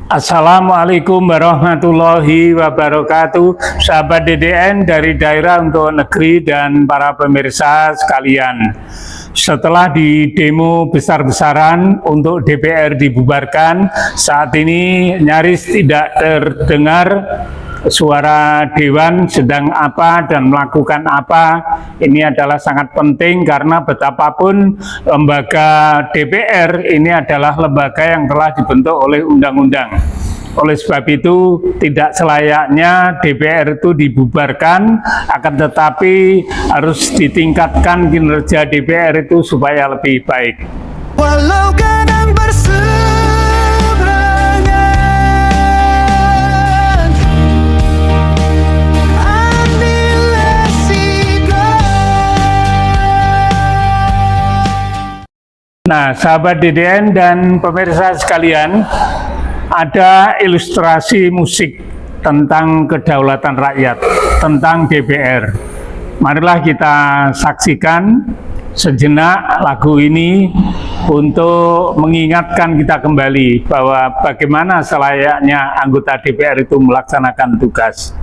Assalamualaikum warahmatullahi wabarakatuh. Sahabat DDN dari daerah untuk negeri dan para pemirsa sekalian. Setelah di demo besar-besaran untuk DPR dibubarkan, saat ini nyaris tidak terdengar suara Dewan sedang apa dan melakukan apa. Ini adalah sangat penting karena betapapun lembaga DPR ini adalah lembaga yang telah dibentuk oleh undang-undang. Oleh sebab itu tidak selayaknya DPR itu dibubarkan, akan tetapi harus ditingkatkan kinerja DPR itu supaya lebih baik. Walau kadang berseberangan, ambillah sikap. Nah, sahabat DDN dan pemirsa sekalian, ada ilustrasi musik tentang kedaulatan rakyat, tentang DPR. Marilah kita saksikan sejenak lagu ini untuk mengingatkan kita kembali bahwa bagaimana selayaknya anggota DPR itu melaksanakan tugas.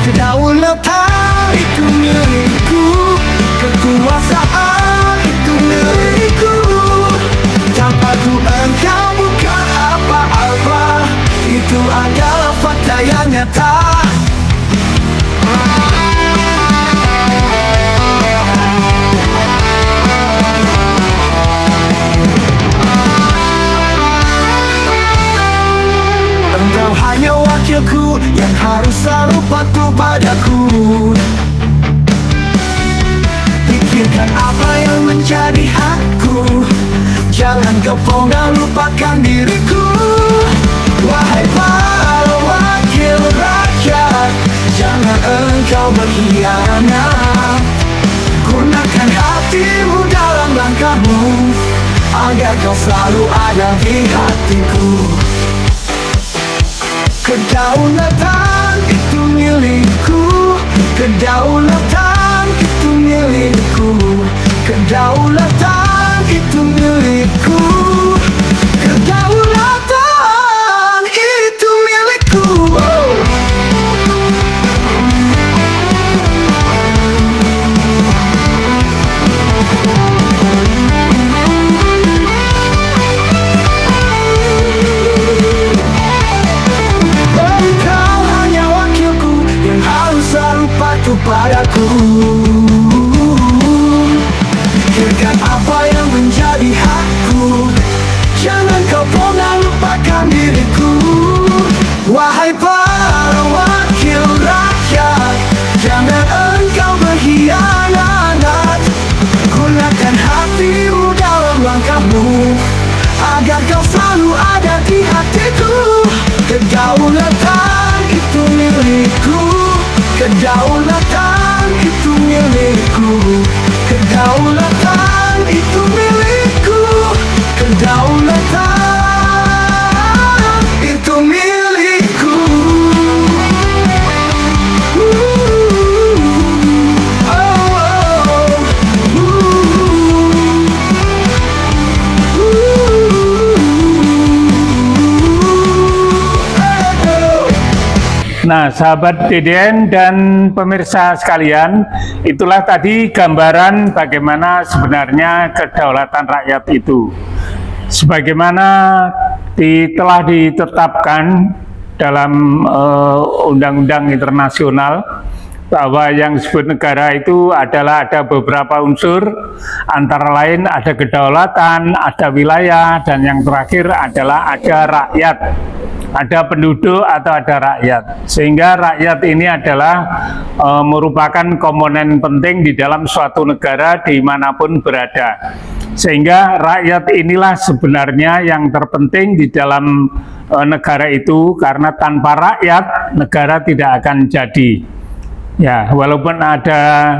Kedaulatan itu milikku, kekuasaan itu milikku. Tanpa ku engkau bukan apa-apa, itu adalah fakta yang nyata. Engkau hanya wakilku yang harus selalu patuh padaku. Pikirkan apa yang menjadi hakku, jangan kau pernah lupakan diriku. Wahai para wakil rakyat, jangan engkau berkhianat. Gunakan hatimu dalam langkahmu, agar kau selalu ada di hatiku. Kedaulatan itu milikku, kedaulatan itu milikku, kedaulatan itu milikku, kedaulatan itu milikku. Engkau hanya wakilku yang harus selalu patuh padaku. Pikirkan apa yang menjadi hakku, jangan kau pernah lupakan diriku. Wahai para wakil rakyat, jangan engkau berkhianat. Gunakan hatimu dalam langkahmu, agar kau selalu ada di hatiku. Kedaulatan itu milikku, kedaulatan itu milikku, kedaulatan itu milikku, kedaulatan itu milikku. Nah, sahabat DDN dan pemirsa sekalian, itulah tadi gambaran bagaimana sebenarnya kedaulatan rakyat itu. Sebagaimana telah ditetapkan dalam undang-undang internasional, bahwa yang disebut negara itu adalah ada beberapa unsur, antara lain ada kedaulatan, ada wilayah, dan yang terakhir adalah ada rakyat. Ada penduduk atau ada rakyat, sehingga rakyat ini adalah merupakan komponen penting di dalam suatu negara dimanapun berada. Sehingga rakyat inilah sebenarnya yang terpenting di dalam negara itu, karena tanpa rakyat negara tidak akan jadi. Ya, walaupun ada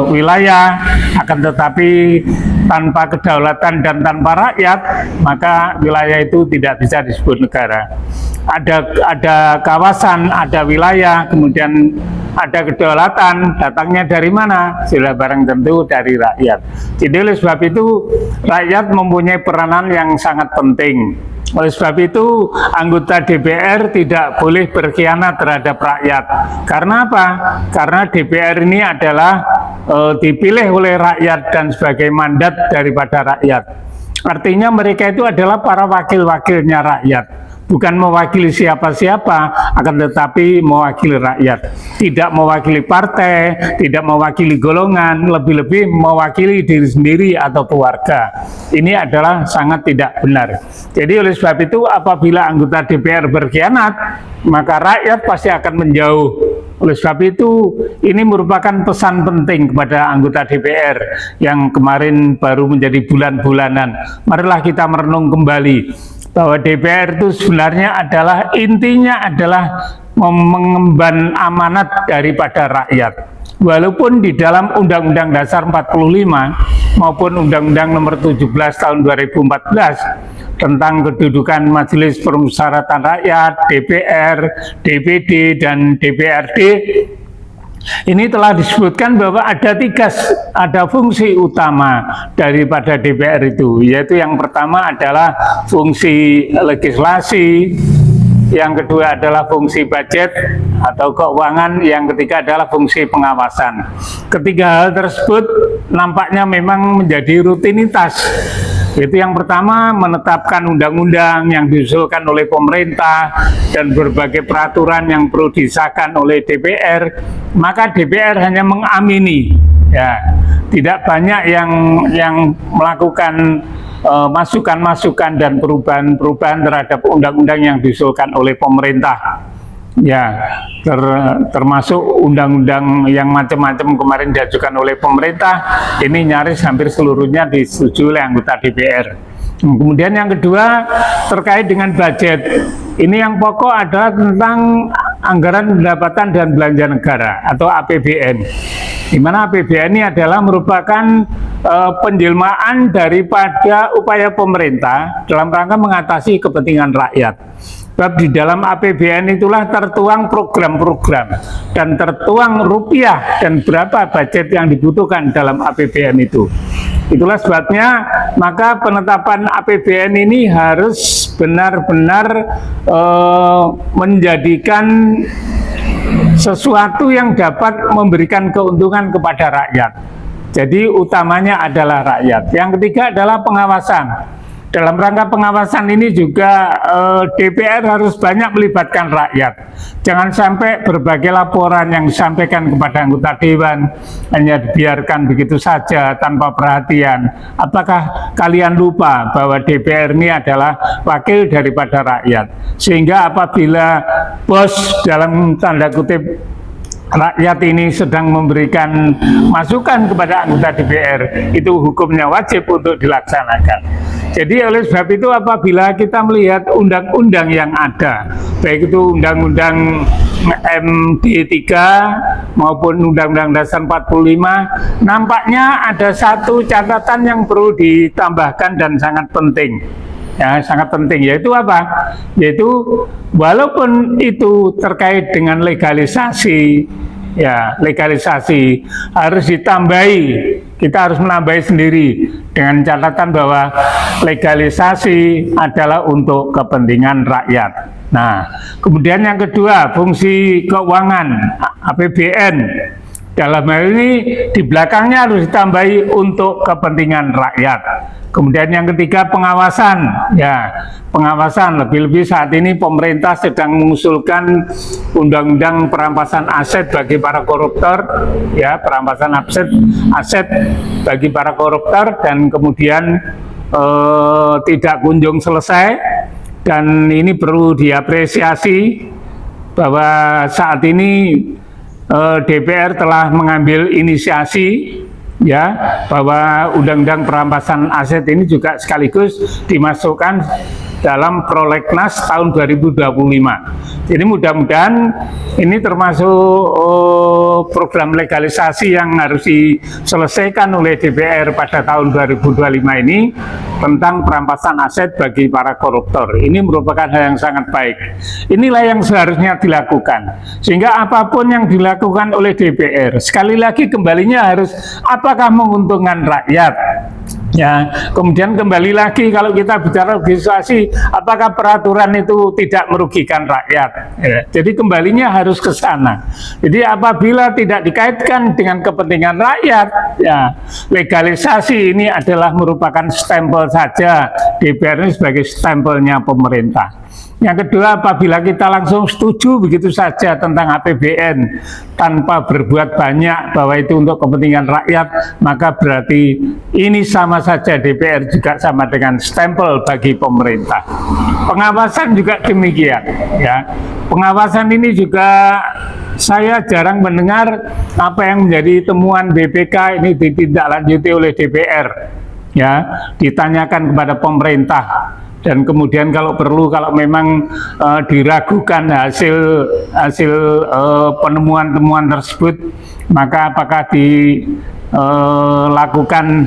wilayah, akan tetapi tanpa kedaulatan dan tanpa rakyat, maka wilayah itu tidak bisa disebut negara. Ada kawasan, ada wilayah, kemudian ada kedaulatan, datangnya dari mana? Sudah barang tentu dari rakyat. Jadi oleh sebab itu rakyat mempunyai peranan yang sangat penting. Oleh sebab itu, anggota DPR tidak boleh berkhianat terhadap rakyat. Karena apa? Karena DPR ini adalah dipilih oleh rakyat dan sebagai mandat daripada rakyat. Artinya mereka itu adalah para wakil-wakilnya rakyat. Bukan mewakili siapa-siapa, akan tetapi mewakili rakyat. Tidak mewakili partai, tidak mewakili golongan, lebih-lebih mewakili diri sendiri atau keluarga. Ini adalah sangat tidak benar. Jadi oleh sebab itu, apabila anggota DPR berkhianat, maka rakyat pasti akan menjauh. Oleh sebab itu, ini merupakan pesan penting kepada anggota DPR yang kemarin baru menjadi bulan-bulanan. Marilah kita merenung kembali bahwa DPR itu sebenarnya adalah intinya adalah mengemban amanat daripada rakyat. Walaupun di dalam Undang-Undang Dasar 45 maupun Undang-Undang Nomor 17 Tahun 2014 tentang kedudukan Majelis Permusyawaratan Rakyat, DPR, DPD, dan DPRD, ini telah disebutkan bahwa ada fungsi utama daripada DPR itu, yaitu yang pertama adalah fungsi legislasi, yang kedua adalah fungsi budget atau keuangan, yang ketiga adalah fungsi pengawasan. Ketiga hal tersebut nampaknya memang menjadi rutinitas. Itu yang pertama, menetapkan undang-undang yang diusulkan oleh pemerintah dan berbagai peraturan yang perlu disahkan oleh DPR, maka DPR hanya mengamini, ya, tidak banyak yang melakukan masukan-masukan dan perubahan-perubahan terhadap undang-undang yang diusulkan oleh pemerintah. Ya, termasuk undang-undang yang macam-macam kemarin diajukan oleh pemerintah, ini nyaris hampir seluruhnya disetujui oleh anggota DPR. Kemudian yang kedua terkait dengan budget. Ini yang pokok adalah tentang anggaran pendapatan dan belanja negara atau APBN. Di mana APBN ini adalah merupakan penjelmaan daripada upaya pemerintah dalam rangka mengatasi kepentingan rakyat. Sebab di dalam APBN itulah tertuang program-program dan tertuang rupiah dan berapa budget yang dibutuhkan dalam APBN itu. Itulah sebabnya maka penetapan APBN ini harus benar-benar menjadikan sesuatu yang dapat memberikan keuntungan kepada rakyat. Jadi utamanya adalah rakyat. Yang ketiga adalah pengawasan. Dalam rangka pengawasan ini juga DPR harus banyak melibatkan rakyat. Jangan sampai berbagai laporan yang disampaikan kepada anggota Dewan hanya dibiarkan begitu saja tanpa perhatian. Apakah kalian lupa bahwa DPR ini adalah wakil daripada rakyat? Sehingga apabila bos dalam tanda kutip rakyat ini sedang memberikan masukan kepada anggota DPR, itu hukumnya wajib untuk dilaksanakan. Jadi oleh sebab itu apabila kita melihat undang-undang yang ada, baik itu Undang-Undang MD 3 maupun Undang-Undang Dasar 45, nampaknya ada satu catatan yang perlu ditambahkan dan sangat penting. Ya, sangat penting, yaitu apa? Yaitu walaupun itu terkait dengan legalisasi, ya legalisasi harus ditambahi, kita harus menambahi sendiri dengan catatan bahwa legalisasi adalah untuk kepentingan rakyat. Nah, kemudian yang kedua, fungsi keuangan APBN. Dalam hal ini di belakangnya harus ditambahi untuk kepentingan rakyat. Kemudian yang ketiga pengawasan, ya pengawasan, lebih-lebih saat ini pemerintah sedang mengusulkan undang-undang perampasan aset bagi para koruptor, ya perampasan aset bagi para koruptor, dan kemudian tidak kunjung selesai, dan ini perlu diapresiasi bahwa saat ini DPR telah mengambil inisiasi, ya bahwa undang-undang perampasan aset ini juga sekaligus dimasukkan dalam prolegnas tahun 2025. Jadi mudah-mudahan ini termasuk program legalisasi yang harus diselesaikan oleh DPR pada tahun 2025 ini tentang perampasan aset bagi para koruptor. Ini merupakan hal yang sangat baik. Inilah yang seharusnya dilakukan. Sehingga apapun yang dilakukan oleh DPR, sekali lagi kembalinya harus apakah menguntungkan rakyat. Ya, kemudian kembali lagi kalau kita bicara legislasi, apakah peraturan itu tidak merugikan rakyat? Ya, jadi kembalinya harus ke sana. Jadi apabila tidak dikaitkan dengan kepentingan rakyat, ya legalisasi ini adalah merupakan stempel saja, DPR ini sebagai stempelnya pemerintah. Yang kedua, apabila kita langsung setuju begitu saja tentang APBN tanpa berbuat banyak bahwa itu untuk kepentingan rakyat, maka berarti ini sama saja, DPR juga sama dengan stempel bagi pemerintah. Pengawasan juga demikian, ya. Pengawasan ini juga saya jarang mendengar apa yang menjadi temuan BPK ini ditindaklanjuti oleh DPR, ya, ditanyakan kepada pemerintah. Dan kemudian kalau perlu, kalau memang diragukan hasil penemuan-temuan tersebut, maka apakah dilakukan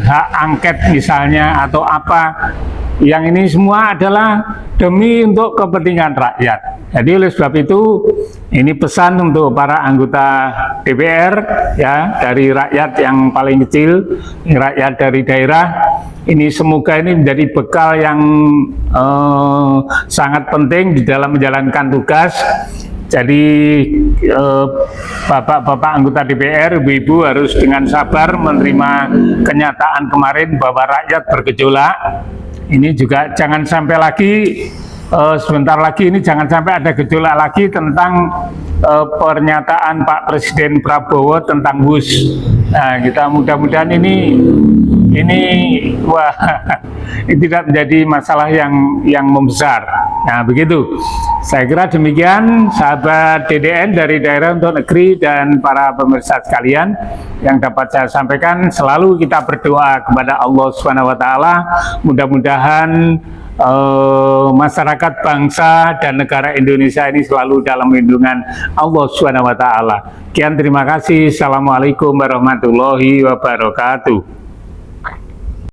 hak angket misalnya atau apa. Yang ini semua adalah demi untuk kepentingan rakyat. Jadi oleh sebab itu, ini pesan untuk para anggota DPR, ya, dari rakyat yang paling kecil, rakyat dari daerah. Ini semoga ini menjadi bekal yang sangat penting di dalam menjalankan tugas. Jadi bapak-bapak anggota DPR, ibu-ibu harus dengan sabar menerima kenyataan kemarin bahwa rakyat bergejolak. Ini juga jangan sampai lagi, sebentar lagi ini jangan sampai ada gejolak lagi tentang pernyataan Pak Presiden Prabowo tentang WUS. Nah, kita mudah-mudahan ini wah, ini tidak menjadi masalah yang membesar. Nah, begitu. Saya kira demikian, sahabat DDN dari Daerah untuk Negeri dan para pemirsa sekalian yang dapat saya sampaikan. Selalu kita berdoa kepada Allah SWT, mudah-mudahan masyarakat bangsa dan negara Indonesia ini selalu dalam lindungan Allah SWT. Sekian, terima kasih. Assalamualaikum warahmatullahi wabarakatuh.